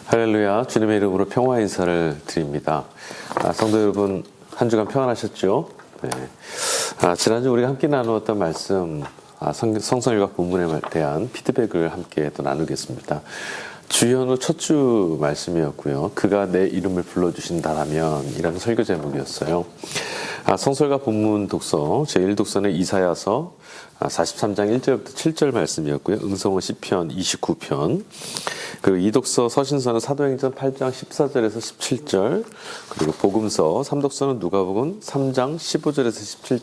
할렐루야, 주님의 이름으로 평화 인사를 드립니다. 성도 여러분, 한 주간 평안하셨죠? 네. 지난주 우리가 함께 나누었던 말씀, 성서일각 본문에 대한 피드백을 함께 또 나누겠습니다. 주연후 첫 주 말씀이었고요. 그가 내 이름을 불러주신다라면 이라는 설교 제목이었어요. 성서일각 본문 독서, 제1독서는 이사야서 43장 1절부터 7절 말씀이었고요. 응성어 시편 29편, 그리고 이독서 서신서는 사도행전 8장 14절에서 17절, 그리고 복음서 3독서는 누가복음 3장 15절에서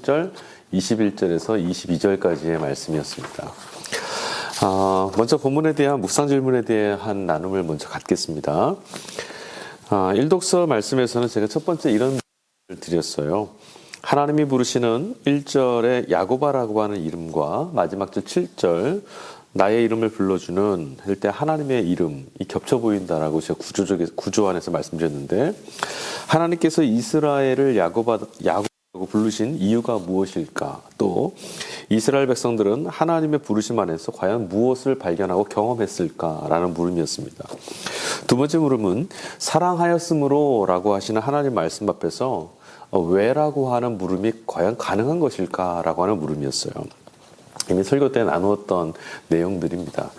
17절, 21절에서 22절까지의 말씀이었습니다. 먼저 본문에 대한 묵상 질문에 대한 나눔을 먼저 갖겠습니다. 1독서 말씀에서는 제가 첫 번째 이런 말을 드렸어요. 하나님이 부르시는 1절에 야고바라고 하는 이름과 마지막 절 7절 나의 이름을 불러주는 할 때 하나님의 이름이 겹쳐 보인다라고 제가 구조 안에서 말씀드렸는데, 하나님께서 이스라엘을 야고바라고 부르신 이유가 무엇일까? 또 이스라엘 백성들은 하나님의 부르심 안에서 과연 무엇을 발견하고 경험했을까라는 물음이었습니다. 두 번째 물음은 사랑하였으므로 라고 하시는 하나님 말씀 앞에서 왜라고 하는 물음이 과연 가능한 것일까라고 하는 물음이었어요. 이미 설교 때 나누었던 내용들입니다.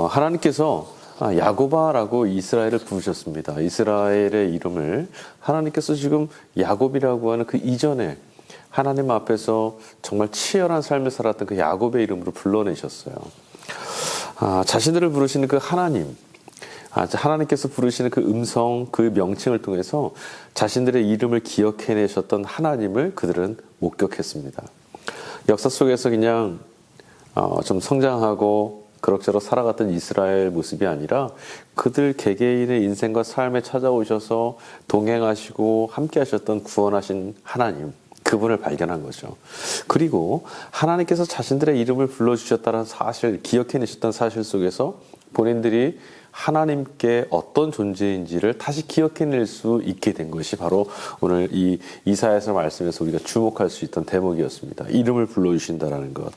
하나님께서 야고바라고 이스라엘을 부르셨습니다. 이스라엘의 이름을 하나님께서 지금 야곱이라고 하는 그 이전에 하나님 앞에서 정말 치열한 삶을 살았던 그 야곱의 이름으로 불러내셨어요. 자신들을 부르시는 그 하나님, 하나님께서 부르시는 그 음성, 그 명칭을 통해서 자신들의 이름을 기억해내셨던 하나님을 그들은 목격했습니다. 역사 속에서 그냥 좀 성장하고 그럭저럭 살아갔던 이스라엘 모습이 아니라 그들 개개인의 인생과 삶에 찾아오셔서 동행하시고 함께 하셨던 구원하신 하나님, 그분을 발견한 거죠. 그리고 하나님께서 자신들의 이름을 불러주셨다는 사실, 기억해내셨다는 사실 속에서 본인들이 하나님께 어떤 존재인지를 다시 기억해낼 수 있게 된 것이 바로 오늘 이 이사야서 말씀에서 우리가 주목할 수 있던 대목이었습니다. 이름을 불러주신다라는 것.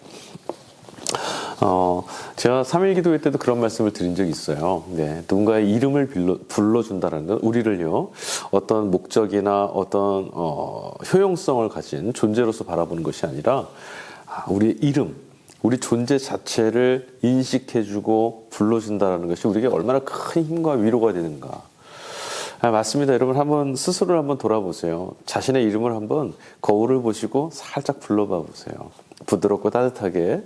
제가 3일 기도회 때도 그런 말씀을 드린 적이 있어요. 네, 누군가의 이름을 불러준다는 건 우리를요, 어떤 목적이나 어떤 효용성을 가진 존재로서 바라보는 것이 아니라 우리의 이름, 우리 존재 자체를 인식해주고 불러준다는 것이 우리에게 얼마나 큰 힘과 위로가 되는가. 맞습니다. 여러분, 한번 스스로를 한번 돌아보세요. 자신의 이름을 한번 거울을 보시고 살짝 불러봐 보세요. 부드럽고 따뜻하게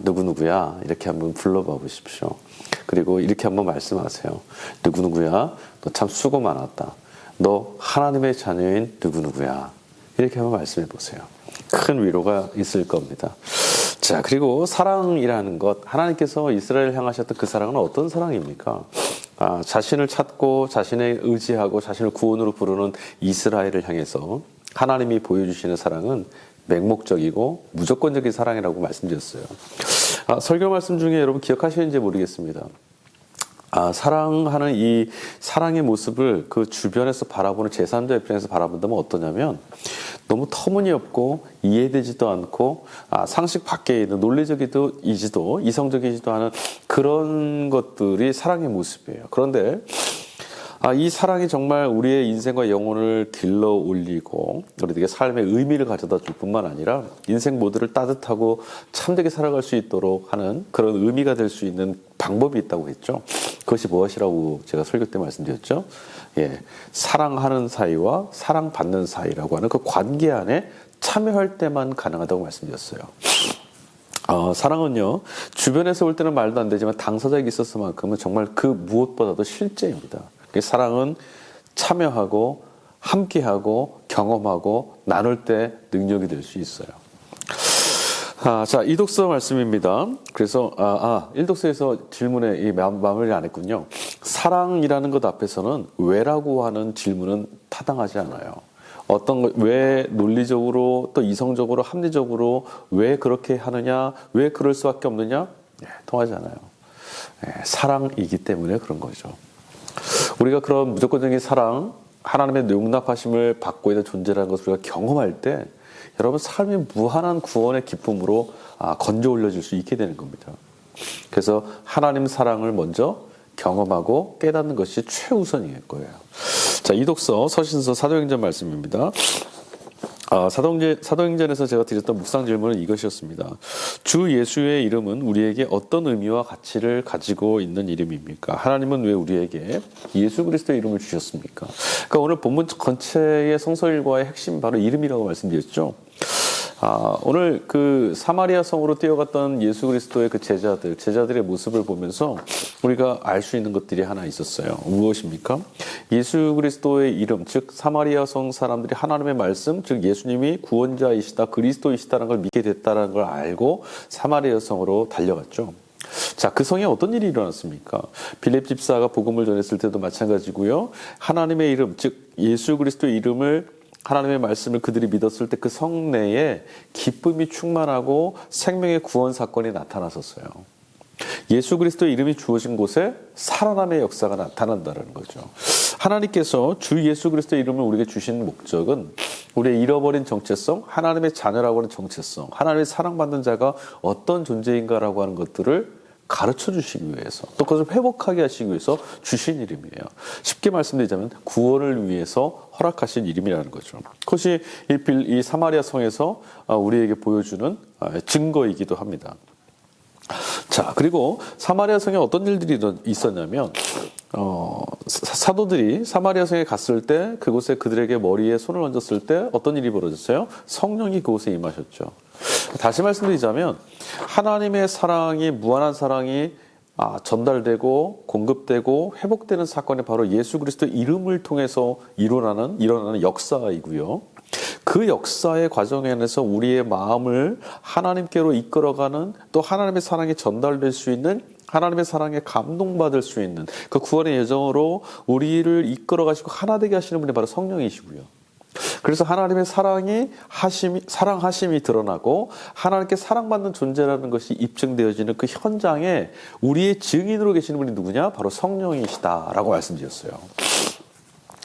누구누구야 이렇게 한번 불러봐 보십시오. 그리고 이렇게 한번 말씀하세요. 누구누구야, 너 참 수고 많았다. 너 하나님의 자녀인 누구누구야. 이렇게 한번 말씀해 보세요. 큰 위로가 있을 겁니다. 자, 그리고 사랑이라는 것, 하나님께서 이스라엘을 향하셨던 그 사랑은 어떤 사랑입니까? 자신을 찾고 자신의 의지하고 자신을 구원으로 부르는 이스라엘을 향해서 하나님이 보여주시는 사랑은 맹목적이고 무조건적인 사랑이라고 말씀드렸어요. 설교 말씀 중에 여러분 기억하시는지 모르겠습니다. 사랑하는 이 사랑의 모습을 그 주변에서 바라보는 제3자 입장에서 바라본다면 어떠냐면, 너무 터무니없고 이해되지도 않고 상식 밖에 있는 논리적이지도 이성적이지도 않은 그런 것들이 사랑의 모습이에요. 그런데 이 사랑이 정말 우리의 인생과 영혼을 길러 올리고 우리에게 삶의 의미를 가져다 줄 뿐만 아니라 인생 모두를 따뜻하고 참되게 살아갈 수 있도록 하는 그런 의미가 될 수 있는 방법이 있다고 했죠. 그것이 무엇이라고 제가 설교 때 말씀드렸죠. 사랑하는 사이와 사랑받는 사이라고 하는 그 관계 안에 참여할 때만 가능하다고 말씀드렸어요. 사랑은요, 주변에서 볼 때는 말도 안 되지만 당사자에게 있어서만큼은 정말 그 무엇보다도 실제입니다. 사랑은 참여하고 함께하고 경험하고 나눌 때 능력이 될 수 있어요. 자, 이독서 말씀입니다. 그래서 1독서에서 질문에 마무리 안 했군요. 사랑이라는 것 앞에서는 왜라고 하는 질문은 타당하지 않아요. 왜 논리적으로 또 이성적으로 합리적으로 왜 그렇게 하느냐, 왜 그럴 수밖에 없느냐, 통하지 않아요. 사랑이기 때문에 그런 거죠. 우리가 그런 무조건적인 사랑, 하나님의 용납하심을 받고 있는 존재라는 것을 우리가 경험할 때 여러분 삶이 무한한 구원의 기쁨으로 건져 올려질 수 있게 되는 겁니다. 그래서 하나님 사랑을 먼저 경험하고 깨닫는 것이 최우선일 거예요. 자, 이독서 서신서 사도행전 말씀입니다. 사도행전에서 제가 드렸던 묵상 질문은 이것이었습니다. 주 예수의 이름은 우리에게 어떤 의미와 가치를 가지고 있는 이름입니까? 하나님은 왜 우리에게 예수 그리스도의 이름을 주셨습니까? 그러니까 오늘 본문 전체의 성서일과의 핵심 바로 이름이라고 말씀드렸죠. 오늘 그 사마리아 성으로 뛰어갔던 예수 그리스도의 그 제자들의 모습을 보면서 우리가 알 수 있는 것들이 하나 있었어요. 무엇입니까? 예수 그리스도의 이름, 즉 사마리아 성 사람들이 하나님의 말씀, 즉 예수님이 구원자이시다, 그리스도이시다는 걸 믿게 됐다는 걸 알고 사마리아 성으로 달려갔죠. 자, 그 성에 어떤 일이 일어났습니까? 빌립 집사가 복음을 전했을 때도 마찬가지고요. 하나님의 이름, 즉 예수 그리스도의 이름을 하나님의 말씀을 그들이 믿었을 때 그 성내에 기쁨이 충만하고 생명의 구원 사건이 나타났었어요. 예수 그리스도의 이름이 주어진 곳에 살아남의 역사가 나타난다는 거죠. 하나님께서 주 예수 그리스도의 이름을 우리에게 주신 목적은 우리의 잃어버린 정체성, 하나님의 자녀라고 하는 정체성, 하나님의 사랑받는 자가 어떤 존재인가라고 하는 것들을 가르쳐 주시기 위해서, 또 그것을 회복하게 하시기 위해서 주신 이름이에요. 쉽게 말씀드리자면 구원을 위해서 허락하신 이름이라는 거죠. 그것이 이 사마리아 성에서 우리에게 보여주는 증거이기도 합니다. 자, 그리고 사마리아 성에 어떤 일들이 있었냐면 사도들이 사마리아 성에 갔을 때 그곳에 그들에게 머리에 손을 얹었을 때 어떤 일이 벌어졌어요? 성령이 그곳에 임하셨죠. 다시 말씀드리자면 하나님의 사랑이, 무한한 사랑이 전달되고 공급되고 회복되는 사건이 바로 예수 그리스도 이름을 통해서 일어나는 역사이고요. 그 역사의 과정에 안에서 우리의 마음을 하나님께로 이끌어가는, 또 하나님의 사랑이 전달될 수 있는, 하나님의 사랑에 감동받을 수 있는 그 구원의 여정으로 우리를 이끌어가시고 하나 되게 하시는 분이 바로 성령이시고요. 그래서 하나님의 사랑하심이 드러나고 하나님께 사랑받는 존재라는 것이 입증되어지는 그 현장에 우리의 증인으로 계시는 분이 누구냐? 바로 성령이시다라고 말씀드렸어요.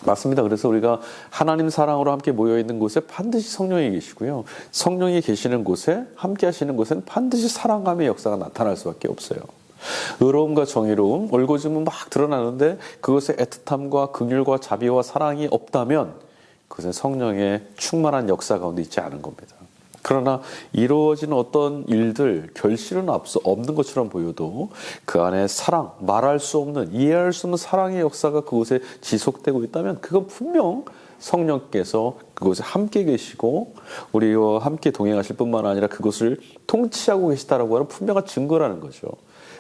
맞습니다. 그래서 우리가 하나님 사랑으로 함께 모여있는 곳에 반드시 성령이 계시고요. 성령이 계시는 곳에, 함께 하시는 곳에는 반드시 사랑함의 역사가 나타날 수밖에 없어요. 의로움과 정의로움, 올고즘은 막 드러나는데 그것에 애틋함과 긍휼과 자비와 사랑이 없다면 그것은 성령의 충만한 역사 가운데 있지 않은 겁니다. 그러나 이루어지는 어떤 일들, 결실은 없는 것처럼 보여도 그 안에 사랑, 말할 수 없는, 이해할 수 없는 사랑의 역사가 그곳에 지속되고 있다면 그건 분명 성령께서 그곳에 함께 계시고 우리와 함께 동행하실 뿐만 아니라 그것을 통치하고 계시다라고 하는 분명한 증거라는 거죠.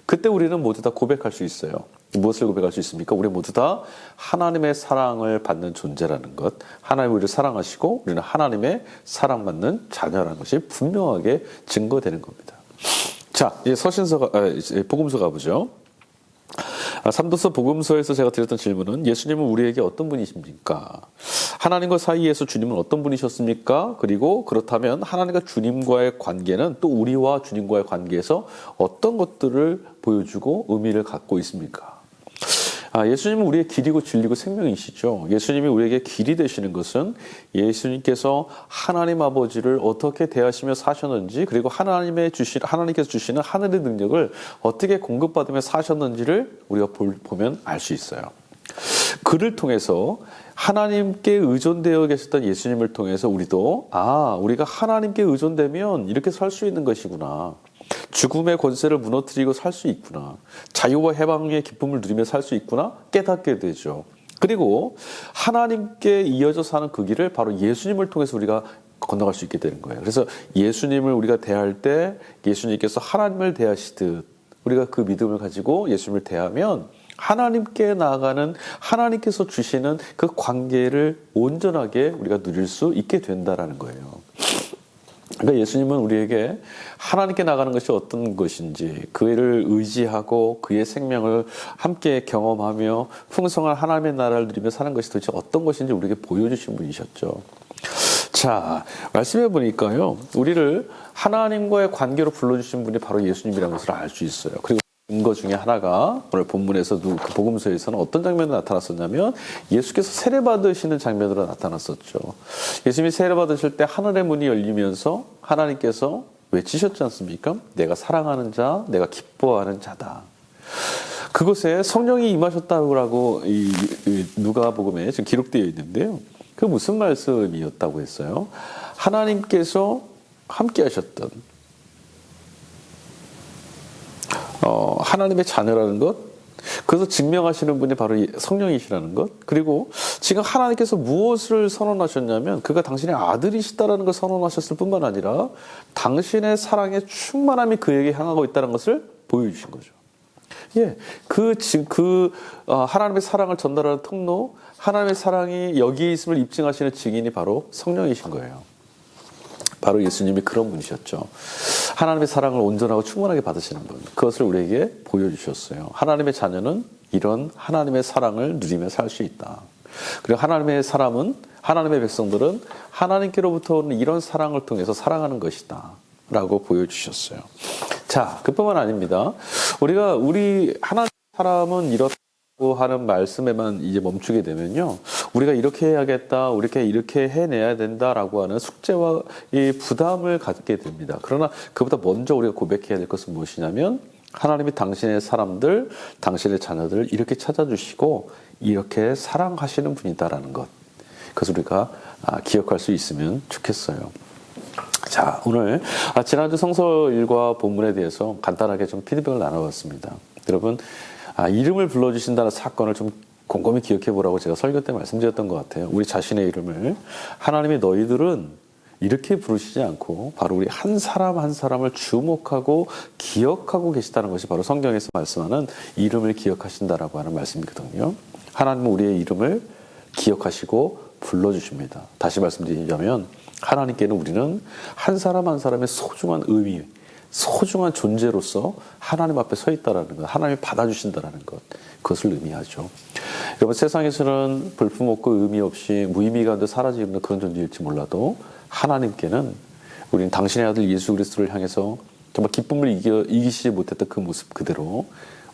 그때 우리는 모두 다 고백할 수 있어요. 무엇을 고백할 수 있습니까? 우리 모두 다 하나님의 사랑을 받는 존재라는 것, 하나님 우리를 사랑하시고 우리는 하나님의 사랑받는 자녀라는 것이 분명하게 증거되는 겁니다. 자, 이제 복음서 가보죠. 삼도서 복음서에서 제가 드렸던 질문은 예수님은 우리에게 어떤 분이십니까? 하나님과 사이에서 주님은 어떤 분이셨습니까? 그리고 그렇다면 하나님과 주님과의 관계는 또 우리와 주님과의 관계에서 어떤 것들을 보여주고 의미를 갖고 있습니까? 예수님은 우리의 길이고 진리고 생명이시죠. 예수님이 우리에게 길이 되시는 것은 예수님께서 하나님 아버지를 어떻게 대하시며 사셨는지, 그리고 하나님께서 주시는 하늘의 능력을 어떻게 공급받으며 사셨는지를 우리가 보면 알 수 있어요. 그를 통해서 하나님께 의존되어 계셨던 예수님을 통해서 우리가 하나님께 의존되면 이렇게 살 수 있는 것이구나. 죽음의 권세를 무너뜨리고 살 수 있구나. 자유와 해방의 기쁨을 누리며 살 수 있구나. 깨닫게 되죠. 그리고 하나님께 이어져 사는 그 길을 바로 예수님을 통해서 우리가 건너갈 수 있게 되는 거예요. 그래서 예수님을 우리가 대할 때 예수님께서 하나님을 대하시듯 우리가 그 믿음을 가지고 예수님을 대하면 하나님께 나아가는, 하나님께서 주시는 그 관계를 온전하게 우리가 누릴 수 있게 된다라는 거예요. 그러니까 예수님은 우리에게 하나님께 나가는 것이 어떤 것인지, 그를 의지하고 그의 생명을 함께 경험하며 풍성한 하나님의 나라를 누리며 사는 것이 도대체 어떤 것인지 우리에게 보여주신 분이셨죠. 자, 말씀해 보니까요, 우리를 하나님과의 관계로 불러주신 분이 바로 예수님이라는 것을 알 수 있어요. 그리고 증거 중에 하나가 오늘 본문에서도 그 복음서에서는 어떤 장면이 나타났었냐면 예수께서 세례받으시는 장면으로 나타났었죠. 예수님이 세례받으실 때 하늘의 문이 열리면서 하나님께서 외치셨지 않습니까? 내가 사랑하는 자, 내가 기뻐하는 자다. 그곳에 성령이 임하셨다고 이 누가복음에 지금 기록되어 있는데요. 그 무슨 말씀이었다고 했어요? 하나님께서 함께 하셨던 하나님의 자녀라는 것, 그래서 증명하시는 분이 바로 성령이시라는 것, 그리고 지금 하나님께서 무엇을 선언하셨냐면 그가 당신의 아들이시다라는 걸 선언하셨을 뿐만 아니라 당신의 사랑의 충만함이 그에게 향하고 있다는 것을 보여주신 거죠. 예, 하나님의 사랑을 전달하는 통로, 하나님의 사랑이 여기에 있음을 입증하시는 증인이 바로 성령이신 거예요. 바로 예수님이 그런 분이셨죠. 하나님의 사랑을 온전하고 충분하게 받으시는 분, 그것을 우리에게 보여주셨어요. 하나님의 자녀는 이런 하나님의 사랑을 누리며 살 수 있다. 그리고 하나님의 백성들은 하나님께로부터 오는 이런 사랑을 통해서 살아가는 것이다 라고 보여주셨어요. 자, 그뿐만 아닙니다. 우리 하나님의 사람은 이렇다고 하는 말씀에만 이제 멈추게 되면요, 우리가 이렇게 해야겠다, 이렇게 해내야 된다라고 하는 숙제와 이 부담을 갖게 됩니다. 그러나 그보다 먼저 우리가 고백해야 될 것은 무엇이냐면, 하나님이 당신의 사람들, 당신의 자녀들 이렇게 찾아주시고 이렇게 사랑하시는 분이다라는 것, 그것을 우리가 기억할 수 있으면 좋겠어요. 자, 오늘 지난주 성서일과 본문에 대해서 간단하게 좀 피드백을 나눠봤습니다. 여러분, 이름을 불러주신다는 사건을 좀 곰곰이 기억해 보라고 제가 설교 때 말씀드렸던 것 같아요. 우리 자신의 이름을 하나님이 너희들은 이렇게 부르시지 않고 바로 우리 한 사람 한 사람을 주목하고 기억하고 계시다는 것이 바로 성경에서 말씀하는 이름을 기억하신다라고 하는 말씀이거든요. 하나님은 우리의 이름을 기억하시고 불러주십니다. 다시 말씀드리자면 하나님께는 우리는 한 사람 한 사람의 소중한 의미, 소중한 존재로서 하나님 앞에 서 있다라는 것, 하나님이 받아주신다라는 것, 그것을 의미하죠. 여러분, 세상에서는 볼품없고 의미 없이 무의미 가운데 사라지는 그런 존재일지 몰라도 하나님께는 우리는 당신의 아들 예수 그리스도를 향해서 정말 기쁨을 이기시지 못했던 그 모습 그대로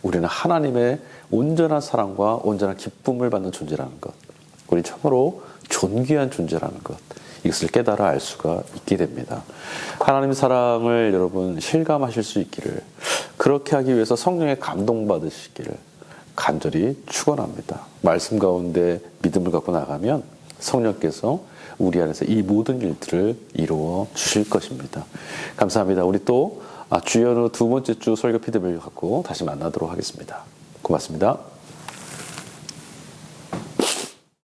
우리는 하나님의 온전한 사랑과 온전한 기쁨을 받는 존재라는 것, 우리 참으로 존귀한 존재라는 것, 이것을 깨달아 알 수가 있게 됩니다. 하나님의 사랑을 여러분 실감하실 수 있기를, 그렇게 하기 위해서 성령의 감동받으시기를 간절히 축원합니다. 말씀 가운데 믿음을 갖고 나가면 성령께서 우리 안에서 이 모든 일들을 이루어 주실 것입니다. 감사합니다. 우리 또 주연 후 두 번째 주 설교 피드백을 갖고 다시 만나도록 하겠습니다. 고맙습니다.